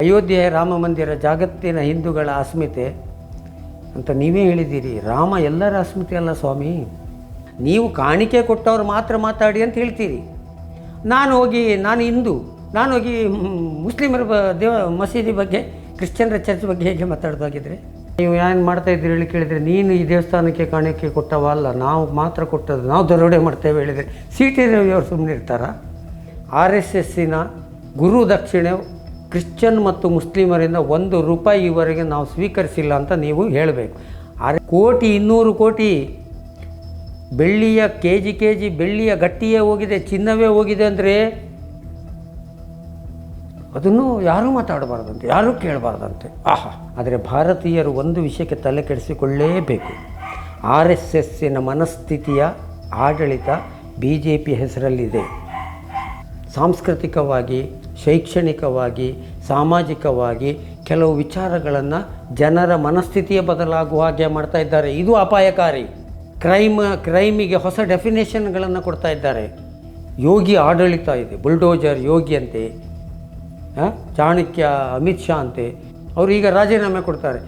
ಅಯೋಧ್ಯೆ ರಾಮ ಮಂದಿರ ಜಗತ್ತಿನ ಹಿಂದೂಗಳ ಅಸ್ಮಿತೆ ಅಂತ ನೀವೇ ಹೇಳಿದ್ದೀರಿ. ರಾಮ ಎಲ್ಲರ ಅಸ್ಮಿತೆ ಅಲ್ಲ ಸ್ವಾಮಿ. ನೀವು ಕಾಣಿಕೆ ಕೊಟ್ಟವ್ರು ಮಾತ್ರ ಮಾತಾಡಿ ಅಂತ ಹೇಳ್ತೀರಿ. ನಾನು ಹಿಂದೂ, ನಾನು ಹೋಗಿ ಮುಸ್ಲಿಮರ ಮಸೀದಿ ಬಗ್ಗೆ, ಕ್ರಿಶ್ಚಿಯನ್ರ ಚರ್ಚ್ ಬಗ್ಗೆ ಹೇಗೆ ಮಾತಾಡೋದಾಗಿದ್ರೆ ನೀವು ಏನು ಮಾಡ್ತಾಯಿದ್ದೀರಿ ಹೇಳಿ ಕೇಳಿದರೆ, ನೀನು ಈ ದೇವಸ್ಥಾನಕ್ಕೆ ಕಾಣಿಕೆ ಕೊಟ್ಟವ ಅಲ್ಲ, ನಾವು ಮಾತ್ರ ಕೊಟ್ಟದ್ದು, ನಾವು ದರೋಡೆ ಮಾಡ್ತೇವೆ ಹೇಳಿದರೆ CT ರವಿಯವರು ಸುಮ್ಮನೆ ಇರ್ತಾರ? RSSನ ಗುರು ದಕ್ಷಿಣೆ ಕ್ರಿಶ್ಚಿಯನ್ ಮತ್ತು ಮುಸ್ಲಿಮರಿಂದ ₹1 ಈವರೆಗೆ ನಾವು ಸ್ವೀಕರಿಸಿಲ್ಲ ಅಂತ ನೀವು ಹೇಳಬೇಕು. 200 ಕೋಟಿ ಬೆಳ್ಳಿಯ ಕೆಜಿ ಬೆಳ್ಳಿಯ ಗಟ್ಟಿಯೇ ಹೋಗಿದೆ, ಚಿನ್ನವೇ ಹೋಗಿದೆ ಅಂದರೆ ಅದನ್ನು ಯಾರೂ ಮಾತಾಡಬಾರ್ದಂತೆ, ಯಾರೂ ಕೇಳಬಾರ್ದಂತೆ. ಆದರೆ ಭಾರತೀಯರು ಒಂದು ವಿಷಯಕ್ಕೆ ತಲೆ ಕೆಡಿಸಿಕೊಳ್ಳಲೇಬೇಕು. RSSನ ಮನಸ್ಥಿತಿಯ ಆಡಳಿತ BJP ಹೆಸರಲ್ಲಿದೆ. ಸಾಂಸ್ಕೃತಿಕವಾಗಿ, ಶೈಕ್ಷಣಿಕವಾಗಿ, ಸಾಮಾಜಿಕವಾಗಿ ಕೆಲವು ವಿಚಾರಗಳನ್ನು ಜನರ ಮನಸ್ಥಿತಿಯ ಬದಲಾಗುವ ಹಾಗೆ ಮಾಡ್ತಾ ಇದ್ದಾರೆ. ಇದು ಅಪಾಯಕಾರಿ. ಕ್ರೈಮಿಗೆ ಹೊಸ ಡೆಫಿನೇಷನ್ಗಳನ್ನು ಕೊಡ್ತಾ ಇದ್ದಾರೆ. ಯೋಗಿ ಆಡಳಿತ ಇದೆ, ಬುಲ್ಡೋಜರ್ ಯೋಗಿ ಅಂತೆ, ಚಾಣಕ್ಯ ಅಮಿತ್ ಶಾ ಅಂತೆ. ಅವರು ಈಗ ರಾಜೀನಾಮೆ ಕೊಡ್ತಾರೆ.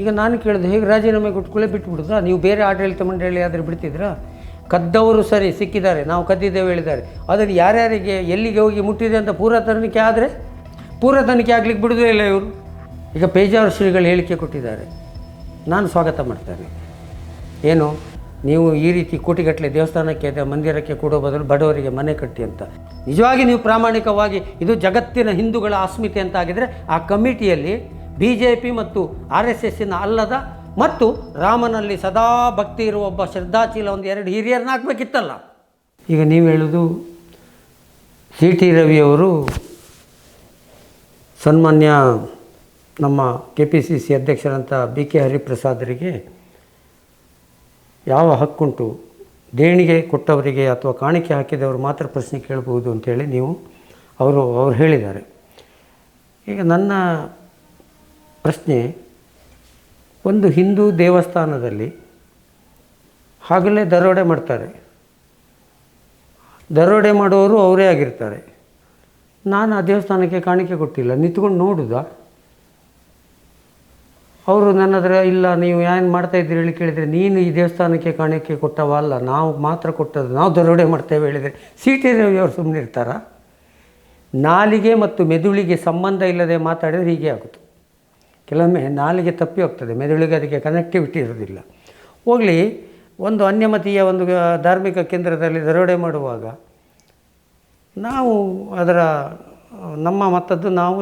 ಈಗ ನಾನು ಕೇಳಿದೆ, ಹೇಗೆ ರಾಜೀನಾಮೆ ಕೊಟ್ಕೊಳ್ಳೇ ಬಿಟ್ಬಿಡುತ್ತಾ? ನೀವು ಬೇರೆ ಆಡಳಿತ ಮಂಡಳಿ ಆದರೆ ಬಿಡ್ತಿದ್ರಾ? ಕದ್ದವರು ಸರಿ ಸಿಕ್ಕಿದ್ದಾರೆ, ನಾವು ಕದ್ದಿದ್ದೇವೆ ಹೇಳಿದ್ದಾರೆ. ಅದನ್ನು ಯಾರ್ಯಾರಿಗೆ ಎಲ್ಲಿಗೆ ಹೋಗಿ ಮುಟ್ಟಿದೆ ಅಂತ ಪೂರ ತನಿಖೆ ಆದರೆ, ಪೂರ ತನಿಖೆ ಆಗಲಿಕ್ಕೆ ಬಿಡೋದೇ ಇಲ್ಲ ಇವರು. ಈಗ ಪೇಜಾವರ ಶ್ರೀಗಳು ಹೇಳಿಕೆ ಕೊಟ್ಟಿದ್ದಾರೆ, ನಾನು ಸ್ವಾಗತ ಮಾಡ್ತೇನೆ. ಏನು, ನೀವು ಈ ರೀತಿ ಕೋಟಿಗಟ್ಟಲೆ ದೇವಸ್ಥಾನಕ್ಕೆ ಮಂದಿರಕ್ಕೆ ಕೊಡೋ ಬದಲು ಬಡವರಿಗೆ ಮನೆ ಕಟ್ಟಿ ಅಂತ. ನಿಜವಾಗಿ ನೀವು ಪ್ರಾಮಾಣಿಕವಾಗಿ ಇದು ಜಗತ್ತಿನ ಹಿಂದೂಗಳ ಅಸ್ಮಿತೆ ಅಂತ ಆಗಿದರೆ ಆ ಕಮಿಟಿಯಲ್ಲಿ BJP ಮತ್ತು RSSನ ಅಲ್ಲದ ಮತ್ತು ರಾಮನಲ್ಲಿ ಸದಾ ಭಕ್ತಿ ಇರುವ ಒಬ್ಬ ಶ್ರದ್ಧಾಶೀಲ 1-2 ಹಿರಿಯರನ್ನ ಹಾಕಬೇಕಿತ್ತಲ್ಲ. ಈಗ ನೀವು ಹೇಳೋದು CT ರವಿಯವರು ಸನ್ಮಾನ್ಯ ನಮ್ಮ KPCC ಅಧ್ಯಕ್ಷರಂಥ BK ಹರಿಪ್ರಸಾದರಿಗೆ ಯಾವ ಹಕ್ಕುಂಟು, ದೇಣಿಗೆ ಕೊಟ್ಟವರಿಗೆ ಅಥವಾ ಕಾಣಿಕೆ ಹಾಕಿದವರು ಮಾತ್ರ ಪ್ರಶ್ನೆ ಕೇಳಬಹುದು ಅಂತೇಳಿ ಅವರು ಹೇಳಿದ್ದಾರೆ. ಈಗ ನನ್ನ ಪ್ರಶ್ನೆ, ಒಂದು ಹಿಂದೂ ದೇವಸ್ಥಾನದಲ್ಲಿ ಆಗಲೇ ದರೋಡೆ ಮಾಡ್ತಾರೆ, ದರೋಡೆ ಮಾಡೋರು ಅವರೇ ಆಗಿರ್ತಾರೆ. ನಾನು ಆ ದೇವಸ್ಥಾನಕ್ಕೆ ಕಾಣಿಕೆ ಕೊಟ್ಟಿಲ್ಲ, ನಿಂತ್ಕೊಂಡು ನೋಡುದಾ? ಅವರು ನನ್ನ ಹತ್ರ ಇಲ್ಲ, ನೀವು ಏನು ಮಾಡ್ತಾಯಿದ್ದೀರಿ ಹೇಳಿ ಕೇಳಿದರೆ, ನೀನು ಈ ದೇವಸ್ಥಾನಕ್ಕೆ ಕಾಣಿಕೆ ಕೊಟ್ಟವ ಅಲ್ಲ, ನಾವು ಮಾತ್ರ ಕೊಟ್ಟದ್ದು, ನಾವು ದರೋಡೆ ಮಾಡ್ತೇವೆ ಹೇಳಿದರೆ CT ರವಿಯವರು ಸುಮ್ಮನೆ ಇರ್ತಾರ? ನಾಲಿಗೆ ಮತ್ತು ಮೆದುಳಿಗೆ ಸಂಬಂಧ ಇಲ್ಲದೆ ಮಾತಾಡಿದರೆ ಹೀಗೆ ಆಗುತ್ತೆ. ಕೆಲವೊಮ್ಮೆ ನಾಲಿಗೆ ತಪ್ಪಿ ಹೋಗ್ತದೆ, ಮೆದುಳಿಗೆ ಅದಕ್ಕೆ ಕನೆಕ್ಟಿವಿಟಿ ಇರೋದಿಲ್ಲ. ಹೋಗಲಿ, ಒಂದು ಅನ್ಯಮತೀಯ ಒಂದು ಧಾರ್ಮಿಕ ಕೇಂದ್ರದಲ್ಲಿ ದರೋಡೆ ಮಾಡುವಾಗ ನಾವು ನಮ್ಮ ಮತ್ತದ್ದು ನಾವು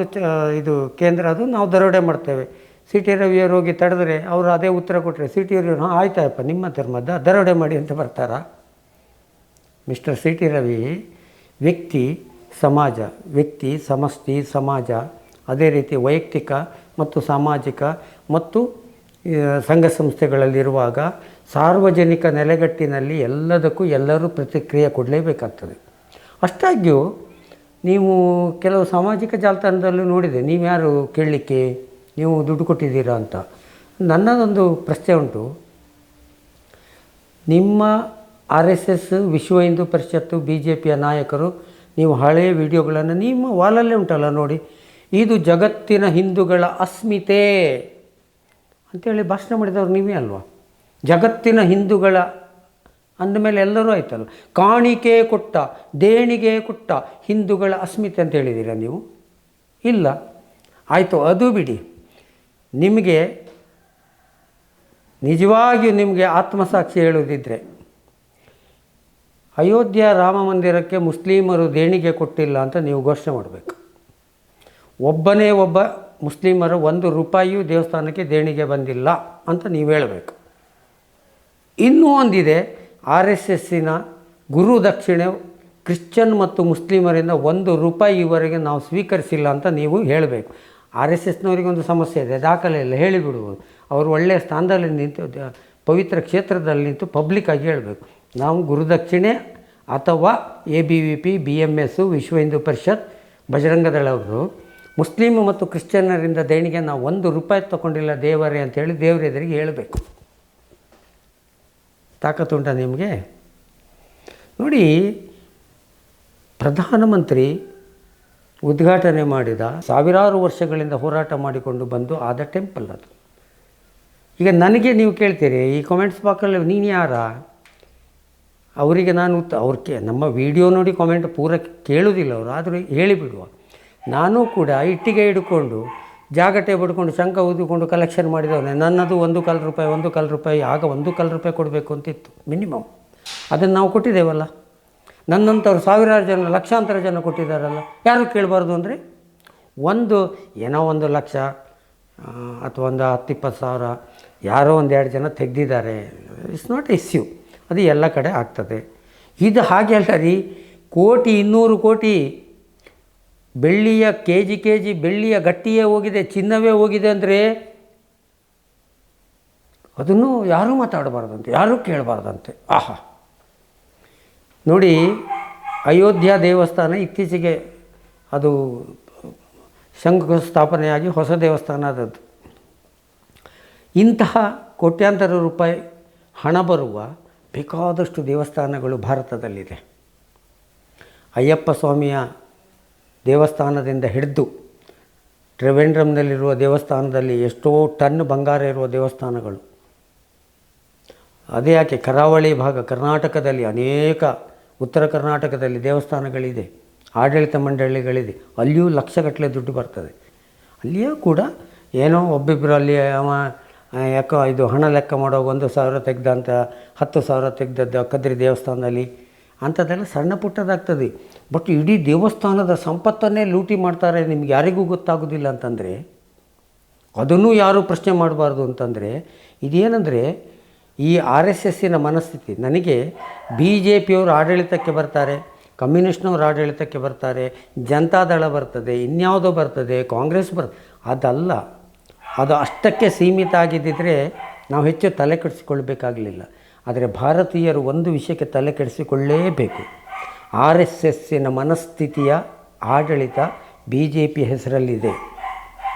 ಇದು ಕೇಂದ್ರ ಅದು ನಾವು ದರೋಡೆ ಮಾಡ್ತೇವೆ. CT ರವಿಯವರು ಹೋಗಿ ತಡೆದರೆ ಅವರು ಅದೇ ಉತ್ತರ ಕೊಟ್ಟರೆ CT ರವಿಯವರು ಆಯ್ತಾಯಪ್ಪ ನಿಮ್ಮ ಧರ್ಮದ ದರೋಡೆ ಮಾಡಿ ಅಂತ ಬರ್ತಾರಾ? ಮಿಸ್ಟರ್ CT ರವಿ ವ್ಯಕ್ತಿ ಸಮಾಜ, ವ್ಯಕ್ತಿ ಸಮಷ್ಟಿ ಸಮಾಜ, ಅದೇ ರೀತಿ ವೈಯಕ್ತಿಕ ಮತ್ತು ಸಾಮಾಜಿಕ ಮತ್ತು ಸಂಘ ಸಂಸ್ಥೆಗಳಲ್ಲಿರುವಾಗ ಸಾರ್ವಜನಿಕ ನೆಲೆಗಟ್ಟಿನಲ್ಲಿ ಎಲ್ಲದಕ್ಕೂ ಎಲ್ಲರೂ ಪ್ರತಿಕ್ರಿಯೆ ಕೊಡಲೇಬೇಕಾಗ್ತದೆ. ಅಷ್ಟಾಗಿಯೂ ನೀವು ಕೆಲವು ಸಾಮಾಜಿಕ ಜಾಲತಾಣದಲ್ಲೂ ನೋಡಿದೆ, ನೀವು ಯಾರು ಕೇಳಲಿಕ್ಕೆ, ನೀವು ದುಡ್ಡು ಕೊಟ್ಟಿದ್ದೀರಾ ಅಂತ. ನನ್ನದೊಂದು ಪ್ರಶ್ನೆ ಉಂಟು, ನಿಮ್ಮ RSS, ವಿಶ್ವ ಹಿಂದೂ ಪರಿಷತ್ತು, BJPಯ ನಾಯಕರು ನೀವು ಹಳೆಯ ವಿಡಿಯೋಗಳನ್ನು ನಿಮ್ಮ ವಾಲಲ್ಲೇ ಉಂಟಲ್ಲ ನೋಡಿ, ಇದು ಜಗತ್ತಿನ ಹಿಂದೂಗಳ ಅಸ್ಮಿತೆ ಅಂಥೇಳಿ ಭಾಷಣ ಮಾಡಿದವರು ನೀವೇ ಅಲ್ವಾ? ಜಗತ್ತಿನ ಹಿಂದೂಗಳ ಅಂದಮೇಲೆ ಎಲ್ಲರೂ ಆಯ್ತಲ್ಲ. ಕಾಣಿಕೆ ಕೊಟ್ಟ, ದೇಣಿಗೆ ಕೊಟ್ಟ ಹಿಂದೂಗಳ ಅಸ್ಮಿತೆ ಅಂತ ಹೇಳಿದ್ದೀರಾ ನೀವು? ಇಲ್ಲ. ಆಯಿತು, ಅದು ಬಿಡಿ. ನಿಮಗೆ ನಿಜವಾಗಿಯೂ ನಿಮಗೆ ಆತ್ಮಸಾಕ್ಷಿ ಹೇಳುವುದಿದ್ದರೆ, ಅಯೋಧ್ಯೆ ರಾಮ ಮಂದಿರಕ್ಕೆ ಮುಸ್ಲಿಮರು ದೇಣಿಗೆ ಕೊಟ್ಟಿಲ್ಲ ಅಂತ ನೀವು ಘೋಷಣೆ ಮಾಡಬೇಕು. ಒಬ್ಬನೇ ಒಬ್ಬ ಮುಸ್ಲಿಮರು ₹1 ದೇವಸ್ಥಾನಕ್ಕೆ ದೇಣಿಗೆ ಬಂದಿಲ್ಲ ಅಂತ ನೀವು ಹೇಳಬೇಕು. ಇನ್ನೂ ಒಂದಿದೆ, RSSನ ಗುರು ದಕ್ಷಿಣೆ ಕ್ರಿಶ್ಚಿಯನ್ ಮತ್ತು ಮುಸ್ಲಿಮರಿಂದ ₹1 ಈವರೆಗೆ ನಾವು ಸ್ವೀಕರಿಸಿಲ್ಲ ಅಂತ ನೀವು ಹೇಳಬೇಕು. RSSನವರಿಗೊಂದು ಸಮಸ್ಯೆ ಇದೆ, ದಾಖಲೆ ಇಲ್ಲ, ಹೇಳಿಬಿಡುವುದು. ಅವರು ಒಳ್ಳೆಯ ಸ್ಥಾನದಲ್ಲಿ ನಿಂತು ಪವಿತ್ರ ಕ್ಷೇತ್ರದಲ್ಲಿ ನಿಂತು ಪಬ್ಲಿಕ್ಕಾಗಿ ಹೇಳಬೇಕು, ನಾವು ಗುರುದಕ್ಷಿಣೆ ಅಥವಾ ABVP, BMS, ವಿಶ್ವ ಹಿಂದೂ ಪರಿಷತ್, ಬಜರಂಗದಳವರು ಮುಸ್ಲಿಮ್ ಮತ್ತು ಕ್ರಿಶ್ಚಿಯನ್ನರಿಂದ ದೇಣಿಗೆ ನಾವು ₹1 ತಗೊಂಡಿಲ್ಲ ದೇವರೇ ಅಂತೇಳಿ ದೇವರ ಎದುರಿಗೆ ಹೇಳಬೇಕು. ತಾಕತ್ತುಂಟ ನಿಮಗೆ? ನೋಡಿ, ಪ್ರಧಾನಮಂತ್ರಿ ಉದ್ಘಾಟನೆ ಮಾಡಿದ ಸಾವಿರಾರು ವರ್ಷಗಳಿಂದ ಹೋರಾಟ ಮಾಡಿಕೊಂಡು ಬಂದು ಆದ ಟೆಂಪಲ್ ಅದು. ಈಗ ನನಗೆ ನೀವು ಕೇಳ್ತೀರಿ ಈ ಕಾಮೆಂಟ್ಸ್ ಬಾಕ್ಸಲ್ಲಿ ನೀನು ಯಾರ, ಅವರಿಗೆ ನಾನು ನಮ್ಮ ವಿಡಿಯೋ ನೋಡಿ ಕಾಮೆಂಟ್ ಪೂರ ಕೇಳೋದಿಲ್ಲ ಅವರು, ಆದರೂ ಹೇಳಿಬಿಡುವ. ನಾನೂ ಕೂಡ ಇಟ್ಟಿಗೆ ಹಿಡ್ಕೊಂಡು ಜಾಗಟೆ ಬಿಡ್ಕೊಂಡು ಶಂಕ ಊದಿಕೊಂಡು ಕಲೆಕ್ಷನ್ ಮಾಡಿದವನೇ. ನನ್ನದು ₹1 ಆಗ ₹1 ಕೊಡಬೇಕು ಅಂತಿತ್ತು ಮಿನಿಮಮ್. ಅದನ್ನು ನಾವು ಕೊಟ್ಟಿದ್ದೇವಲ್ಲ. ನನ್ನಂಥವ್ರು ಸಾವಿರಾರು ಜನ, ಲಕ್ಷಾಂತರ ಜನ ಕೊಟ್ಟಿದ್ದಾರಲ್ಲ, ಯಾರು ಕೇಳಬಾರ್ದು ಅಂದರೆ ಏನೋ 1 ಲಕ್ಷ ಅಥವಾ ಒಂದು 10-20 ಸಾವಿರ ಯಾರೋ 1-2 ಜನ ತೆಗೆದಿದ್ದಾರೆ. ಇಟ್ಸ್ ನಾಟ್ ಇಶ್ಯೂ, ಅದು ಎಲ್ಲ ಕಡೆ ಆಗ್ತದೆ. ಇದು ಹಾಗೆ ಅಲ್ಲ ರೀ, 100 ಕೋಟಿ ಬೆಳ್ಳಿಯ ಕೆ ಜಿ ಬೆಳ್ಳಿಯ ಗಟ್ಟಿಯೇ ಹೋಗಿದೆ, ಚಿನ್ನವೇ ಹೋಗಿದೆ ಅಂದರೆ ಅದನ್ನು ಯಾರೂ ಮಾತಾಡಬಾರ್ದಂತೆ, ಯಾರೂ ಕೇಳಬಾರ್ದಂತೆ. ಆಹಾ ನೋಡಿ, ಅಯೋಧ್ಯ ದೇವಸ್ಥಾನ ಇತ್ತೀಚೆಗೆ ಅದು ಶಂಕುಸ್ಥಾಪನೆಯಾಗಿ ಹೊಸ ದೇವಸ್ಥಾನ ಆದದ್ದು. ಇಂತಹ ಕೋಟ್ಯಾಂತರ ರೂಪಾಯಿ ಹಣ ಬರುವ ಬೇಕಾದಷ್ಟು ದೇವಸ್ಥಾನಗಳು ಭಾರತದಲ್ಲಿದೆ. ಅಯ್ಯಪ್ಪ ಸ್ವಾಮಿಯ ದೇವಸ್ಥಾನದಿಂದ ಹಿಡಿದು ತ್ರಿವೇಂದ್ರಂನಲ್ಲಿರುವ ದೇವಸ್ಥಾನದಲ್ಲಿ ಎಷ್ಟೋ ಟನ್ ಬಂಗಾರ ಇರುವ ದೇವಸ್ಥಾನಗಳು. ಅದೇ ಯಾಕೆ ಕರಾವಳಿ ಭಾಗ ಕರ್ನಾಟಕದಲ್ಲಿ ಅನೇಕ, ಉತ್ತರ ಕರ್ನಾಟಕದಲ್ಲಿ ದೇವಸ್ಥಾನಗಳಿದೆ, ಆಡಳಿತ ಮಂಡಳಿಗಳಿದೆ, ಅಲ್ಲಿಯೂ ಲಕ್ಷಗಟ್ಟಲೆ ದುಡ್ಡು ಬರ್ತದೆ. ಅಲ್ಲಿಯೂ ಕೂಡ ಏನೋ ಒಬ್ಬಿಬ್ಬರು ಅಲ್ಲಿ ಯಾಕೋ ಇದು ಹಣ ಲೆಕ್ಕ ಮಾಡೋ 1,000 ತೆಗೆದಂತ 10,000 ತೆಗೆದದ್ದು ಕದ್ರಿ ದೇವಸ್ಥಾನದಲ್ಲಿ ಅಂಥದ್ದೆಲ್ಲ ಸಣ್ಣ ಪುಟ್ಟದಾಗ್ತದೆ. ಬಟ್ ಇಡೀ ದೇವಸ್ಥಾನದ ಸಂಪತ್ತನ್ನೇ ಲೂಟಿ ಮಾಡ್ತಾರೆ, ನಿಮ್ಗೆ ಯಾರಿಗೂ ಗೊತ್ತಾಗೋದಿಲ್ಲ ಅಂತಂದರೆ ಅದನ್ನೂ ಯಾರೂ ಪ್ರಶ್ನೆ ಮಾಡಬಾರ್ದು ಅಂತಂದರೆ ಇದೇನೆಂದರೆ ಈ RSSನ ಮನಸ್ಥಿತಿ. ನನಗೆ BJPಯವರು ಆಡಳಿತಕ್ಕೆ ಬರ್ತಾರೆ, ಕಮ್ಯುನಿಸ್ಟ್ನವ್ರು ಆಡಳಿತಕ್ಕೆ ಬರ್ತಾರೆ, ಜನತಾದಳ ಬರ್ತದೆ, ಇನ್ಯಾವುದೋ ಬರ್ತದೆ, ಕಾಂಗ್ರೆಸ್ ಅದಲ್ಲ. ಅದು ಅಷ್ಟಕ್ಕೆ ಸೀಮಿತ ಆಗಿದ್ದಿದ್ರೆ ನಾವು ಹೆಚ್ಚು ತಲೆ ಕೆಡಿಸಿಕೊಳ್ಬೇಕಾಗಲಿಲ್ಲ. ಆದರೆ ಭಾರತೀಯರು ಒಂದು ವಿಷಯಕ್ಕೆ ತಲೆ ಕೆಡಿಸಿಕೊಳ್ಳಲೇಬೇಕು. RSSನ ಮನಸ್ಥಿತಿಯ ಆಡಳಿತ BJP ಹೆಸರಲ್ಲಿದೆ.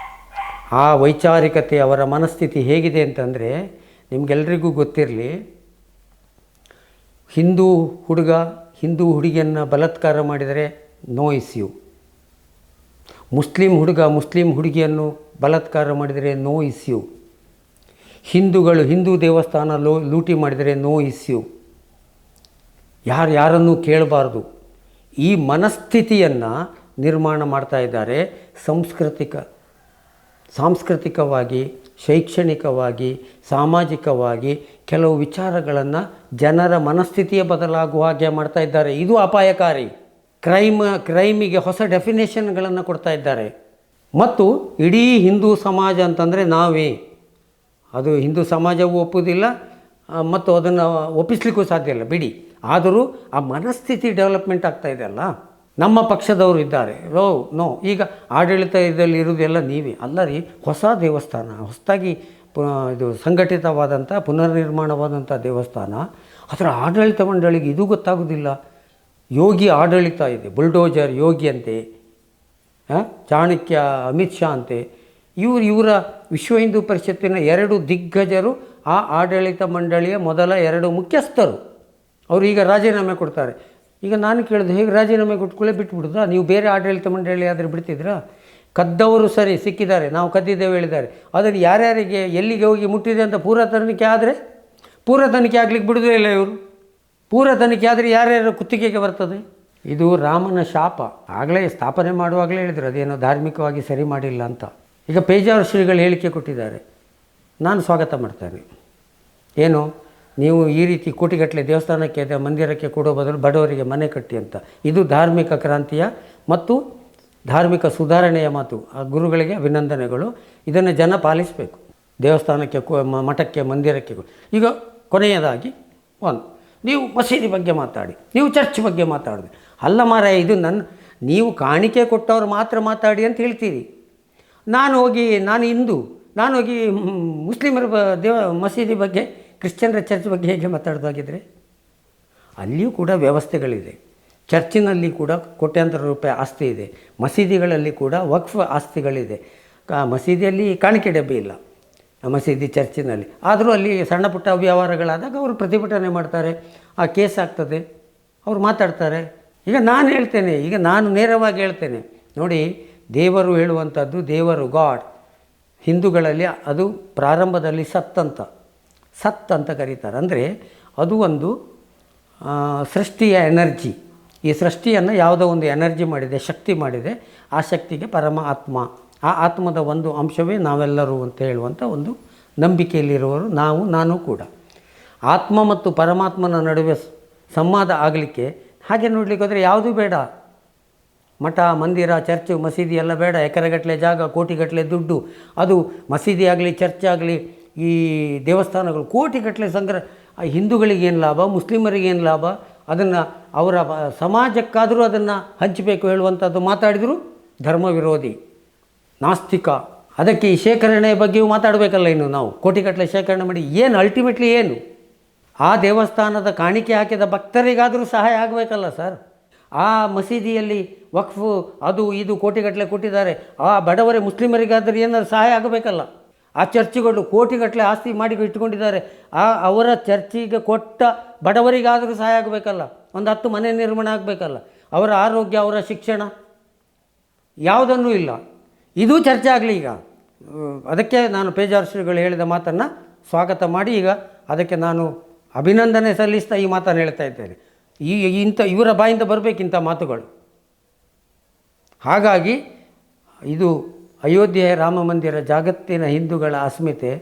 ಆ ವೈಚಾರಿಕತೆ, ಅವರ ಮನಸ್ಥಿತಿ ಹೇಗಿದೆ ಅಂತಂದರೆ ನಿಮಗೆಲ್ರಿಗೂ ಗೊತ್ತಿರಲಿ, ಹಿಂದೂ ಹುಡುಗಿಯನ್ನು ಬಲಾತ್ಕಾರ ಮಾಡಿದರೆ ನೋ ಇಶ್ಯೂ, ಮುಸ್ಲಿಂ ಹುಡುಗಿಯನ್ನು ಬಲಾತ್ಕಾರ ಮಾಡಿದರೆ ನೋ ಇಶ್ಯೂ, ಹಿಂದೂಗಳು ಹಿಂದೂ ದೇವಸ್ಥಾನ ಲೂಟಿ ಮಾಡಿದರೆ ನೋ ಇಶ್ಯೂ, ಯಾರನ್ನೂ ಕೇಳಬಾರ್ದು. ಈ ಮನಸ್ಥಿತಿಯನ್ನು ನಿರ್ಮಾಣ ಮಾಡ್ತಾ ಇದ್ದಾರೆ. ಸಾಂಸ್ಕೃತಿಕವಾಗಿ, ಶೈಕ್ಷಣಿಕವಾಗಿ, ಸಾಮಾಜಿಕವಾಗಿ ಕೆಲವು ವಿಚಾರಗಳನ್ನು ಜನರ ಮನಸ್ಥಿತಿಯೇ ಬದಲಾಗುವ ಹಾಗೆ ಮಾಡ್ತಾ ಇದ್ದಾರೆ. ಇದು ಅಪಾಯಕಾರಿ. ಕ್ರೈಮಿಗೆ ಹೊಸ ಡೆಫಿನೇಷನ್ಗಳನ್ನು ಕೊಡ್ತಾ ಇದ್ದಾರೆ. ಮತ್ತು ಇಡೀ ಹಿಂದೂ ಸಮಾಜ ಅಂತಂದರೆ ನಾವೇ, ಅದು ಹಿಂದೂ ಸಮಾಜವೂ ಒಪ್ಪುವುದಿಲ್ಲ ಮತ್ತು ಅದನ್ನು ಒಪ್ಪಿಸಲಿಕ್ಕೂ ಸಾಧ್ಯ ಇಲ್ಲ ಬಿಡಿ. ಆದರೂ ಆ ಮನಸ್ಥಿತಿ ಡೆವಲಪ್ಮೆಂಟ್ ಆಗ್ತಾಯಿದೆ ಅಲ್ಲ. ನಮ್ಮ ಪಕ್ಷದವರು ಇದ್ದಾರೆ, ನೋ ಈಗ ಆಡಳಿತ ಇದರಲ್ಲಿ ಇರೋದೆಲ್ಲ ನೀವೇ ಅಲ್ಲ ರೀ. ಹೊಸ ದೇವಸ್ಥಾನ, ಹೊಸದಾಗಿ ಇದು ಸಂಘಟಿತವಾದಂಥ ಪುನರ್ನಿರ್ಮಾಣವಾದಂಥ ದೇವಸ್ಥಾನ, ಅದರ ಆಡಳಿತ ಮಂಡಳಿಗೆ ಇದು ಗೊತ್ತಾಗೋದಿಲ್ಲ. ಯೋಗಿ ಆಡಳಿತ ಇದೆ, ಬುಲ್ಡೋಜರ್ ಯೋಗಿ ಅಂತೆ, ಚಾಣಕ್ಯ ಅಮಿತ್ ಶಾ ಅಂತೆ. ಇವರ ವಿಶ್ವ ಹಿಂದೂ ಪರಿಷತ್ತಿನ 2 ದಿಗ್ಗಜರು ಆ ಆಡಳಿತ ಮಂಡಳಿಯ ಮೊದಲ 2 ಮುಖ್ಯಸ್ಥರು. ಅವರು ಈಗ ರಾಜೀನಾಮೆ ಕೊಡ್ತಾರೆ. ಈಗ ನಾನು ಕೇಳಿದೆ, ಹೇಗೆ ರಾಜೀನಾಮೆ ಕೊಟ್ಕೊಳ್ಳೆ ಬಿಟ್ಬಿಡುದಾ? ನೀವು ಬೇರೆ ಆಡಳಿತ ಮಂಡಳಿ ಆದರೆ ಬಿಡ್ತಿದ್ರಾ? ಕದ್ದವರು ಸರಿ ಸಿಕ್ಕಿದ್ದಾರೆ, ನಾವು ಕದ್ದಿದ್ದೇವೆ ಹೇಳಿದ್ದಾರೆ. ಅದನ್ನು ಯಾರ್ಯಾರಿಗೆ ಎಲ್ಲಿಗೆ ಹೋಗಿ ಮುಟ್ಟಿದೆ ಅಂತ ಪೂರ ತನಿಖೆ ಆದರೆ, ಪೂರ ತನಿಖೆ ಆಗಲಿಕ್ಕೆ ಬಿಡೋದೇ ಇಲ್ಲ ಇವರು. ಪೂರ ತನಿಖೆ ಆದರೆ ಯಾರ್ಯಾರು ಕುತ್ತಿಗೆಗೆ ಬರ್ತದೆ. ಇದು ರಾಮನ ಶಾಪ. ಆಗಲೇ ಸ್ಥಾಪನೆ ಮಾಡುವಾಗಲೇ ಹೇಳಿದರು ಅದೇನೋ ಧಾರ್ಮಿಕವಾಗಿ ಸರಿ ಮಾಡಿಲ್ಲ ಅಂತ. ಈಗ ಪೇಜಾವರ ಶ್ರೀಗಳು ಹೇಳಿಕೆ ಕೊಟ್ಟಿದ್ದಾರೆ, ನಾನು ಸ್ವಾಗತ ಮಾಡ್ತೇನೆ. ಏನು, ನೀವು ಈ ರೀತಿ ಕೋಟಿಗಟ್ಟಲೆ ದೇವಸ್ಥಾನಕ್ಕೆ ಮಂದಿರಕ್ಕೆ ಕೊಡೋ ಬದಲು ಬಡವರಿಗೆ ಮನೆ ಕಟ್ಟಿ ಅಂತ. ಇದು ಧಾರ್ಮಿಕ ಕ್ರಾಂತಿಯ ಮತ್ತು ಧಾರ್ಮಿಕ ಸುಧಾರಣೆಯ ಮಾತು. ಆ ಗುರುಗಳಿಗೆ ಅಭಿನಂದನೆಗಳು. ಇದನ್ನು ಜನ ಪಾಲಿಸಬೇಕು. ದೇವಸ್ಥಾನಕ್ಕೆ, ಮಠಕ್ಕೆ, ಮಂದಿರಕ್ಕೆ. ಈಗ ಕೊನೆಯದಾಗಿ ನೀವು ಮಸೀದಿ ಬಗ್ಗೆ ಮಾತಾಡಿ, ನೀವು ಚರ್ಚ್ ಬಗ್ಗೆ ಮಾತಾಡಿದೆ. ಅಲ್ಲ ಮಾರಾಯ, ಇದು ನೀವು ಕಾಣಿಕೆ ಕೊಟ್ಟವ್ರು ಮಾತ್ರ ಮಾತಾಡಿ ಅಂತ ಹೇಳ್ತೀರಿ. ನಾನು ಹಿಂದೂ, ನಾನು ಹೋಗಿ ಮುಸ್ಲಿಮರ ಮಸೀದಿ ಬಗ್ಗೆ, ಕ್ರಿಶ್ಚಿಯನ್ರ ಚರ್ಚ್ ಬಗ್ಗೆ ಹೇಗೆ ಮಾತಾಡೋದಾಗಿದ್ದರೆ? ಅಲ್ಲಿಯೂ ಕೂಡ ವ್ಯವಸ್ಥೆಗಳಿದೆ. ಚರ್ಚಿನಲ್ಲಿ ಕೂಡ ಕೋಟ್ಯಾಂತರ ರೂಪಾಯಿ ಆಸ್ತಿ ಇದೆ. ಮಸೀದಿಗಳಲ್ಲಿ ಕೂಡ ವಕ್ಫ್ ಆಸ್ತಿಗಳಿದೆ. ಮಸೀದಿಯಲ್ಲಿ ಕಾಣಿಕೆ ಡಬ್ಬಿ ಇಲ್ಲ, ಮಸೀದಿ ಚರ್ಚಿನಲ್ಲಿ. ಆದರೂ ಅಲ್ಲಿ ಸಣ್ಣ ಪುಟ್ಟ ವ್ಯವಹಾರಗಳಾದಾಗ ಅವರು ಪ್ರತಿಭಟನೆ ಮಾಡ್ತಾರೆ, ಆ ಕೇಸ್ ಆಗ್ತದೆ, ಅವರು ಮಾತಾಡ್ತಾರೆ. ಈಗ ನಾನು ಹೇಳ್ತೇನೆ, ಈಗ ನಾನು ನೇರವಾಗಿ ಹೇಳ್ತೇನೆ, ನೋಡಿ, ದೇವರು ಹೇಳುವಂಥದ್ದು, ದೇವರು ಗಾಡ್ ಹಿಂದೂಗಳಲ್ಲಿ ಅದು ಪ್ರಾರಂಭದಲ್ಲಿ ಸತ್ ಅಂತ ಕರೀತಾರೆ. ಅಂದರೆ ಅದು ಒಂದು ಸೃಷ್ಟಿಯ ಎನರ್ಜಿ. ಈ ಸೃಷ್ಟಿಯನ್ನು ಯಾವುದೋ ಒಂದು ಎನರ್ಜಿ ಮಾಡಿದೆ, ಶಕ್ತಿ ಮಾಡಿದೆ. ಆ ಶಕ್ತಿಗೆ ಪರಮ ಆತ್ಮ, ಆ ಆತ್ಮದ ಒಂದು ಅಂಶವೇ ನಾವೆಲ್ಲರೂ ಅಂತ ಹೇಳುವಂಥ ಒಂದು ನಂಬಿಕೆಯಲ್ಲಿರುವವರು ನಾನು ಕೂಡ. ಆತ್ಮ ಮತ್ತು ಪರಮಾತ್ಮನ ನಡುವೆ ಸಂವಾದ ಆಗಲಿಕ್ಕೆ ಹಾಗೆ ನೋಡಲಿಕ್ಕೆ ಹೋದರೆ ಯಾವುದೂ ಬೇಡ. ಮಠ, ಮಂದಿರ, ಚರ್ಚು, ಮಸೀದಿ ಎಲ್ಲ ಬೇಡ. ಎಕರೆಗಟ್ಟಲೆ ಜಾಗ, ಕೋಟಿಗಟ್ಟಲೆ ದುಡ್ಡು. ಅದು ಮಸೀದಿ ಆಗಲಿ, ಚರ್ಚ್ ಆಗಲಿ, ಈ ದೇವಸ್ಥಾನಗಳು ಕೋಟಿಗಟ್ಟಲೆ ಸಂಗ್ರಹ. ಹಿಂದೂಗಳಿಗೇನು ಲಾಭ, ಮುಸ್ಲಿಮರಿಗೇನು ಲಾಭ? ಅದನ್ನು ಅವರ ಸಮಾಜಕ್ಕಾದರೂ ಅದನ್ನು ಹಂಚಬೇಕು ಹೇಳುವಂಥದ್ದು ಮಾತಾಡಿದರೂ ಧರ್ಮ ವಿರೋಧಿ, ನಾಸ್ತಿಕ. ಅದಕ್ಕೆ ಈ ಶೇಖರಣೆ ಬಗ್ಗೆಯೂ ಮಾತಾಡಬೇಕಲ್ಲ. ಇನ್ನು ನಾವು ಕೋಟಿಗಟ್ಟಲೆ ಶೇಖರಣೆ ಮಾಡಿ ಏನು ಅಲ್ಟಿಮೇಟ್ಲಿ ಏನು? ಆ ದೇವಸ್ಥಾನದ ಕಾಣಿಕೆ ಹಾಕಿದ ಭಕ್ತರಿಗಾದರೂ ಸಹಾಯ ಆಗಬೇಕಲ್ಲ ಸರ್. ಆ ಮಸೀದಿಯಲ್ಲಿ ವಕ್ಫು ಅದು ಇದು ಕೋಟಿಗಟ್ಟಲೆ ಕೊಟ್ಟಿದ್ದಾರೆ, ಆ ಬಡವರೇ ಮುಸ್ಲಿಮರಿಗಾದರೂ ಏನಾದರೂ ಸಹಾಯ ಆಗಬೇಕಲ್ಲ. ಆ ಚರ್ಚ್ಗಳು ಕೋಟಿಗಟ್ಟಲೆ ಆಸ್ತಿ ಮಾಡಿ ಇಟ್ಕೊಂಡಿದ್ದಾರೆ, ಅವರ ಚರ್ಚಿಗೆ ಕೊಟ್ಟ ಬಡವರಿಗಾದರೂ ಸಹಾಯ ಆಗಬೇಕಲ್ಲ. ಒಂದು 10 ಮನೆ ನಿರ್ಮಾಣ ಆಗಬೇಕಲ್ಲ. ಅವರ ಆರೋಗ್ಯ, ಅವರ ಶಿಕ್ಷಣ ಯಾವುದನ್ನೂ ಇಲ್ಲ. ಇದೂ ಚರ್ಚೆ ಆಗಲಿ. ಈಗ ಅದಕ್ಕೆ ನಾನು ಪೇಜಾವರ ಶ್ರೀಗಳು ಹೇಳಿದ ಮಾತನ್ನು ಸ್ವಾಗತ ಮಾಡಿ ಈಗ ಅದಕ್ಕೆ ನಾನು ಅಭಿನಂದನೆ ಸಲ್ಲಿಸ್ತಾ ಈ ಮಾತನ್ನು ಹೇಳ್ತಾ ಇದ್ದೇನೆ. ಇವರ ಬಾಯಿಂದ ಬರಬೇಕಿಂಥ ಮಾತುಗಳು. ಹಾಗಾಗಿ ಇದು ಅಯೋಧ್ಯೆ ರಾಮ ಮಂದಿರ ಜಗತ್ತಿನ ಹಿಂದೂಗಳ ಅಸ್ಮಿತೆ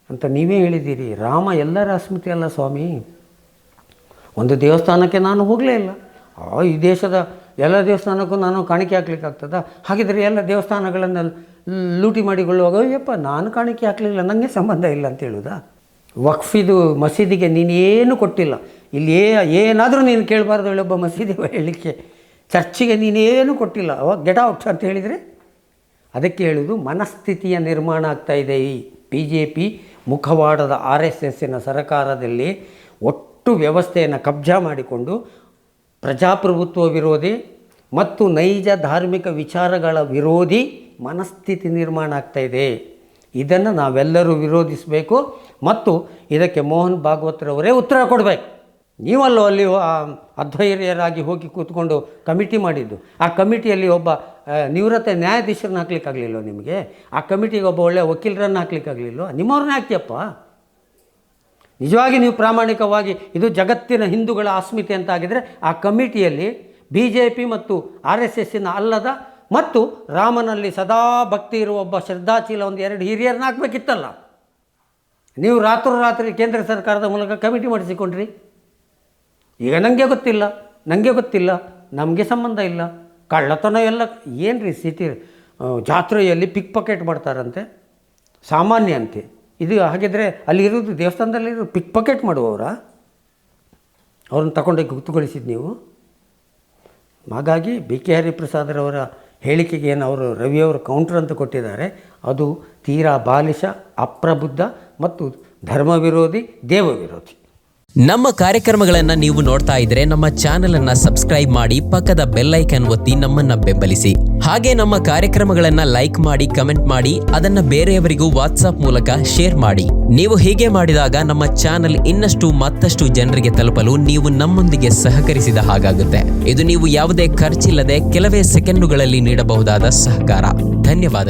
ಅಂತ ನೀವೇ ಹೇಳಿದ್ದೀರಿ. ರಾಮ ಎಲ್ಲರ ಅಸ್ಮಿತೆ ಅಲ್ಲ ಸ್ವಾಮಿ. ಒಂದು ದೇವಸ್ಥಾನಕ್ಕೆ ನಾನು ಹೋಗಲೇ ಇಲ್ಲ. ಈ ದೇಶದ ಎಲ್ಲ ದೇವಸ್ಥಾನಕ್ಕೂ ನಾನು ಕಾಣಿಕೆ ಹಾಕ್ಲಿಕ್ಕಾಗ್ತದ? ಹಾಗಿದ್ರೆ ಎಲ್ಲ ದೇವಸ್ಥಾನಗಳನ್ನು ಲೂಟಿ ಮಾಡಿಕೊಳ್ಳುವಾಗ ಅಯ್ಯಪ್ಪ ನಾನು ಕಾಣಿಕೆ ಹಾಕಲಿಲ್ಲ, ನನಗೆ ಸಂಬಂಧ ಇಲ್ಲ ಅಂತ ಹೇಳೋದಾ? ವಕ್ಫಿದು ಮಸೀದಿಗೆ ನೀನೇನು ಕೊಟ್ಟಿಲ್ಲ, ಇಲ್ಲಿ ಏನಾದರೂ ನೀನು ಕೇಳಬಾರ್ದು ಹೇಳೊಬ್ಬ ಮಸೀದಿ ಹೇಳಲಿಕ್ಕೆ. ಚರ್ಚಿಗೆ ನೀನೇನು ಕೊಟ್ಟಿಲ್ಲ, ಅವಾಗ ಗೆಟ್ ಔಟ್ ಅಂತ ಹೇಳಿದರೆ ಅದಕ್ಕೆ ಹೇಳೋದು ಮನಸ್ಥಿತಿಯ ನಿರ್ಮಾಣ ಆಗ್ತಾಯಿದೆ. ಈ BJP ಮುಖವಾಡದ RSSನ ಸರ್ಕಾರದಲ್ಲಿ ಒಟ್ಟು ವ್ಯವಸ್ಥೆಯನ್ನು ಕಬ್ಜಾ ಮಾಡಿಕೊಂಡು ಪ್ರಜಾಪ್ರಭುತ್ವ ವಿರೋಧಿ ಮತ್ತು ನೈಜ ಧಾರ್ಮಿಕ ವಿಚಾರಗಳ ವಿರೋಧಿ ಮನಸ್ಥಿತಿ ನಿರ್ಮಾಣ ಆಗ್ತಾಯಿದೆ. ಇದನ್ನು ನಾವೆಲ್ಲರೂ ವಿರೋಧಿಸಬೇಕು ಮತ್ತು ಇದಕ್ಕೆ ಮೋಹನ್ ಭಾಗವತ್ರವರೇ ಉತ್ತರ ಕೊಡಬೇಕು. ನೀವಲ್ಲೋ ಅಲ್ಲಿ ಅಧ್ವೈರ್ಯರಾಗಿ ಹೋಗಿ ಕೂತ್ಕೊಂಡು ಕಮಿಟಿ ಮಾಡಿದ್ದು. ಆ ಕಮಿಟಿಯಲ್ಲಿ ಒಬ್ಬ ನಿವೃತ್ತ ನ್ಯಾಯಾಧೀಶರನ್ನ ಹಾಕ್ಲಿಕ್ಕಾಗಲಿಲ್ಲ ನಿಮಗೆ? ಆ ಕಮಿಟಿಗೆ ಒಬ್ಬ ಒಳ್ಳೆಯ ವಕೀಲರನ್ನು ಹಾಕ್ಲಿಕ್ಕಾಗಲಿಲ್ಲ? ನಿಮ್ಮವ್ರನ್ನ ಹಾಕ್ತಿಯಪ್ಪ. ನಿಜವಾಗಿ ನೀವು ಪ್ರಾಮಾಣಿಕವಾಗಿ ಇದು ಜಗತ್ತಿನ ಹಿಂದೂಗಳ ಅಸ್ಮಿತೆ ಅಂತ ಆಗಿದರೆ ಆ ಕಮಿಟಿಯಲ್ಲಿ BJP ಮತ್ತು RSSನ ಅಲ್ಲದ ಮತ್ತು ರಾಮನಲ್ಲಿ ಸದಾ ಭಕ್ತಿ ಇರುವ ಒಬ್ಬ ಶ್ರದ್ಧಾಶೀಲ 1-2 ಹಿರಿಯರನ್ನ ಹಾಕಬೇಕಿತ್ತಲ್ಲ. ನೀವು ರಾತ್ರೋರಾತ್ರಿ ಕೇಂದ್ರ ಸರ್ಕಾರದ ಮೂಲಕ ಕಮಿಟಿ ಮಾಡಿಸಿಕೊಂಡ್ರಿ. ಈಗ ನನಗೆ ಗೊತ್ತಿಲ್ಲ, ನಮಗೆ ಸಂಬಂಧ ಇಲ್ಲ. ಕಳ್ಳತನ ಎಲ್ಲ ಏನು ರೀ? ಸಿಟಿ ಜಾತ್ರೆಯಲ್ಲಿ ಪಿಕ್ ಪಾಕೆಟ್ ಮಾಡ್ತಾರಂತೆ, ಸಾಮಾನ್ಯ ಅಂತೆ ಇದು. ಹಾಗಿದ್ರೆ ಅಲ್ಲಿರೋದು ದೇವಸ್ಥಾನದಲ್ಲಿರೋ ಪಿಕ್ ಪಾಕೆಟ್ ಮಾಡುವವರ ಅವ್ರನ್ನ ತಗೊಂಡೋಗಿ ಗುರ್ತುಗೊಳಿಸಿದ್ದು ನೀವು. ಹಾಗಾಗಿ BK ಹರಿಪ್ರಸಾದರವರ ಹೇಳಿಕೆಗೆ ಏನು ಅವರು ರವಿಯವರು ಕೌಂಟ್ರ್ ಅಂತ ಕೊಟ್ಟಿದ್ದಾರೆ, ಅದು ತೀರಾ ಬಾಲಿಶ, ಅಪ್ರಬುದ್ಧ ಮತ್ತು ಧರ್ಮ ವಿರೋಧಿ, ದೇವ ವಿರೋಧಿ. ನಮ್ಮ ಕಾರ್ಯಕ್ರಮಗಳನ್ನು ನೀವು ನೋಡ್ತಾ ಇದ್ರೆ ನಮ್ಮ ಚಾನೆಲ್ ಅನ್ನ ಸಬ್ಸ್ಕ್ರೈಬ್ ಮಾಡಿ, ಪಕ್ಕದ ಬೆಲ್ ಐಕಾನ್ ಒತ್ತಿ ನಮ್ಮನ್ನ ಬೆಂಬಲಿಸಿ. ಹಾಗೆ ನಮ್ಮ ಕಾರ್ಯಕ್ರಮಗಳನ್ನ ಲೈಕ್ ಮಾಡಿ, ಕಮೆಂಟ್ ಮಾಡಿ, ಅದನ್ನ ಬೇರೆಯವರಿಗೂ ವಾಟ್ಸ್ಆಪ್ ಮೂಲಕ ಶೇರ್ ಮಾಡಿ. ನೀವು ಹೀಗೆ ಮಾಡಿದಾಗ ನಮ್ಮ ಚಾನೆಲ್ ಮತ್ತಷ್ಟು ಜನರಿಗೆ ತಲುಪಲು ನೀವು ನಮ್ಮೊಂದಿಗೆ ಸಹಕರಿಸಿದ ಹಾಗಾಗುತ್ತೆ. ಇದು ನೀವು ಯಾವುದೇ ಖರ್ಚಿಲ್ಲದೆ ಕೆಲವೇ ಸೆಕೆಂಡುಗಳಲ್ಲಿ ನೀಡಬಹುದಾದ ಸಹಕಾರ. ಧನ್ಯವಾದಗಳು.